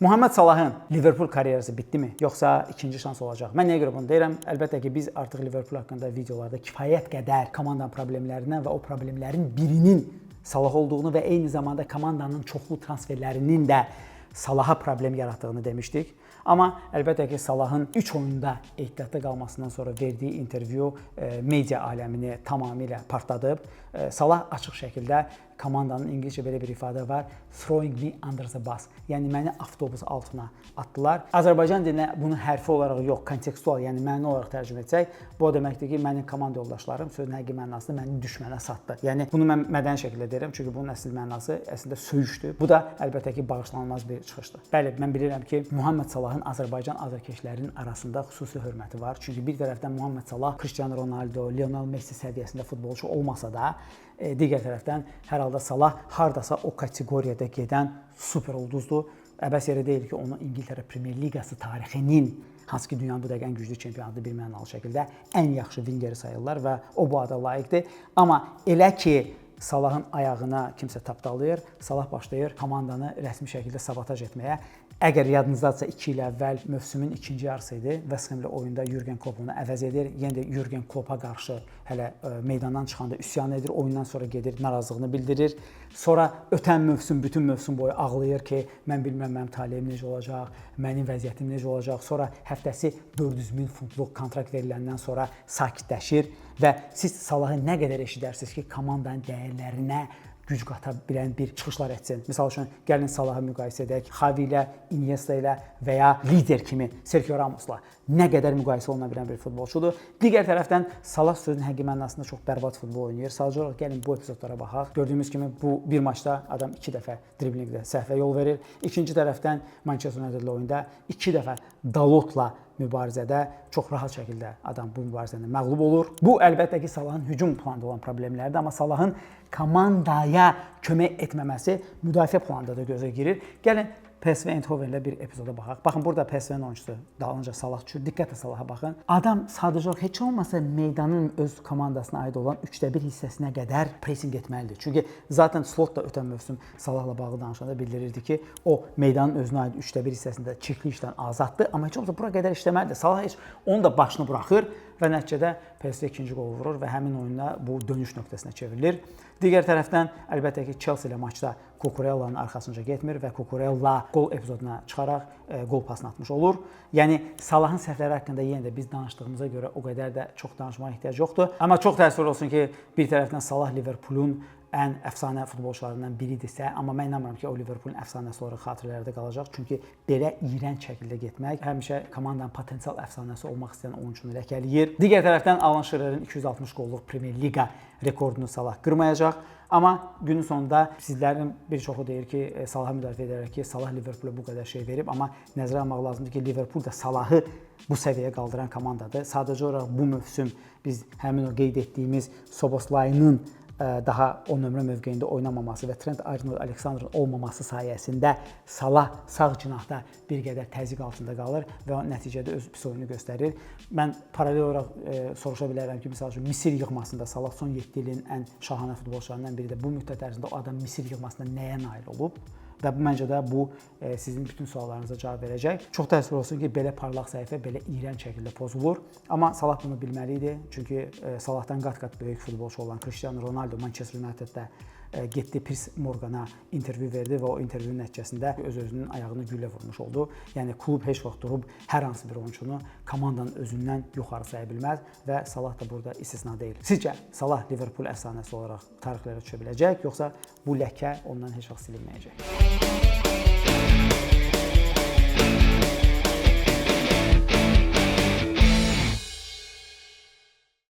Muhammed Salahın Liverpool karyerası bitdimi, yoxsa ikinci şans olacaq? Mən nəyə görə bunu deyirəm? Əlbəttə ki, biz artıq Liverpool haqqında videolarda kifayət qədər komandanın problemlərindən və o problemlərin birinin Salah olduğunu və eyni zamanda komandanın çoxlu transferlərinin də Salaha problem yaratdığını demişdik. Amma əlbəttə ki, Salahın 3 oyunda ehtiyatda qalmasından sonra verdiyi intervyu media aləmini tamamilə partladıb. Salah açıq şəkildə komandanın İngilizcə belə bir ifadə var, throwing me under the bus. Yəni məni avtobus altına atdılar. Azərbaycan dilinə bunu hərfi olaraq yox, kontekstual, yəni məna olaraq tərcümə etsək, bu o deməkdir ki, mənim komanda yoldaşlarım sözün həqiqi mənasında məni düşmənə satdı. Yəni bunu mən mədəni şəkildə deyirəm, çünki bunun əsl mənası əslində söyüşdür. Bu da əlbəttə ki, bağışlanılmaz bir çıxışdır. Bəli, mən bilirəm ki, Muhammed Salahın Azərbaycan azarkeşlərinin arasında xüsusi hörməti var. Çünki bir tərəfdən Muhammed Salah Cristiano Ronaldo, Lionel Messi səviyyəsində futbolçu olmasa da, digər tərəfdən hər halda Salah hardasa o kateqoriyada gedən super ulduzdur. Əbəs yerə deyil ki, onu İngiltərə Premyer Liqası tarixinin, hansı ki dünyanın bu dəqiqə ən güclü çempionatı bir mənalı şəkildə ən yaxşı vingeri sayırlar və o bu ada layiqdir. Amma elə ki Salahın ayağına kimsə tapdalayır, Salah başlayır komandanı rəsmi şəkildə sabotaj etməyə. Əgər yadınızdadsa 2 il əvvəl mövsümün ikinci yarısı idi. West Ham ilə oyunda Jürgen Klopp onu əvəz edir. Yenə də Jürgen Kloppa qarşı hələ meydandan çıxanda üsyan edir. Oyundan sonra gedir, narazılığını bildirir. Sonra ötən mövsüm, bütün mövsüm boyu ağlayır ki, mən bilmirəm mənim taleyim necə olacaq, mənim vəziyyətim necə olacaq. Sonra həftəsi 400 min funtluq kontrakt veriləndən sonra sakitləşir və siz Salahı nə qədər eşidərsiniz ki, komandanın dəyərlərinə güc qata bilən bir çıxışlar etsin. Misal üçün, gəlin Salahı müqayisə edək, Xavi ilə, Iniesta ilə və ya lider kimi Sergio Ramosla nə qədər müqayisə oluna bilən bir futbolçudur. Digər tərəfdən Salah sözün həqiqi mənasında çox bərbad futbol oynayır. Sadəcə olaraq gəlin bu epizodlara baxaq. Gördüyümüz kimi bu bir maçda adam 2 dəfə driblingdə səhvə yol verir. İkinci tərəfdən Manchester United oyunda 2 dəfə Dalotla mübarizədə çox rahat şəkildə adam bu mübarizədə məğlub olur. Bu əlbəttə ki, Salahın hücum planında olan problemlərdir, amma Salahın komandaya kömək etməməsi müdafiə planında da gözə girir. Gəlin PSV Eindhoven ilə bir epizoda baxaq. Baxın, burada PSV-nin oyunçusu dalınca Salah düşür. Diqqətlə Salaha baxın. Adam sadəcə olaraq heç olmasa meydanın öz komandasına aid olan 1/3 hissəsinə qədər pressing etməlidir. Çünki zaten Slot da ötən mövsüm Salahla bağlı danışanda bildirirdi ki, o meydanın özünə aid 1/3 hissəsində çirkli işdən azaddır, amma heç olmasa bura qədər işləməlidir. Salah heç onun da başını buraxır və nəticədə PSV ikinci qol vurur və həmin oyunda bu dönüş nöqtəsinə çevrilir. Digər tərəfdən əlbəttə ki, Chelsea ilə maçda Cucurella'nın arxasınca getmir və Cucurella qol epizoduna çıxaraq qol pasını atmış olur. Yəni Salahın səhvləri haqqında yenə də biz danışdığımıza görə o qədər də çox danışmağa ehtiyac yoxdur. Amma çox təəssüf olsun ki, bir tərəfdən Salah Liverpoolun ən əfsanə futbolçularından biridirsə, amma mən inanmıram ki, o Liverpoolun əfsanəsi olaraq xatirələrdə qalacaq. Çünki belə iyrənc şəkildə getmək həmişə komandanın potensial əfsanəsi olmaq istəyən oyunçunu ləkələyir. Digər tərəfdən Alan Shearer'in 260 qolluq Premier Liqa rekordunu Salah qırmayacaq. Amma günün sonunda sizlərin bir çoxu deyir ki, Salahı müdafiə edərək ki, Salah Liverpoola bu qədər şey verib, amma nəzərə almaq lazımdır ki, Liverpool da Salahı bu səviyyəyə qaldıran komandadır. Sadəcə olaraq bu mövsüm biz həmin o qeyd etdiyimiz Szoboszlai'nın daha 10 nömrə mövqeyində oynamaması və Trent Alexander-Arnold'un olmaması sayəsində Salah sağ cinahda bir qədər təzyiq altında qalır və nəticədə öz pis oyunu göstərir. Mən paralel olaraq soruşa bilərəm ki, misal üçün Misir yığmasında Salah son 7 ilin ən şahanə futbolçularından biridir. Bu müddət ərzində o adam Misir yığmasında nəyə nail olub? Və məncə də bu sizin bütün suallarınıza cavab verəcək. Çox təəssüf olsun ki, belə parlaq səhifə belə iyrənc şəkildə pozulur. Amma Salah bunu bilməli idi. Çünki Salahdan qat-qat böyük futbolçu olan Cristiano Ronaldo Manchester United-də getdi Piers Morgan'a intervyu verdi və o intervyunun nəticəsində öz-özünün ayağını güllə vurmuş oldu. Yəni klub heç vaxt durub hər hansı bir oyunçunu komandanın özündən yuxarı saya bilməz və Salah da burada istisna deyil. Sizcə Salah Liverpool əfsanəsi olaraq tarixlərə düşə biləcək, yoxsa bu ləkə ondan heç vaxt silinməyəcək?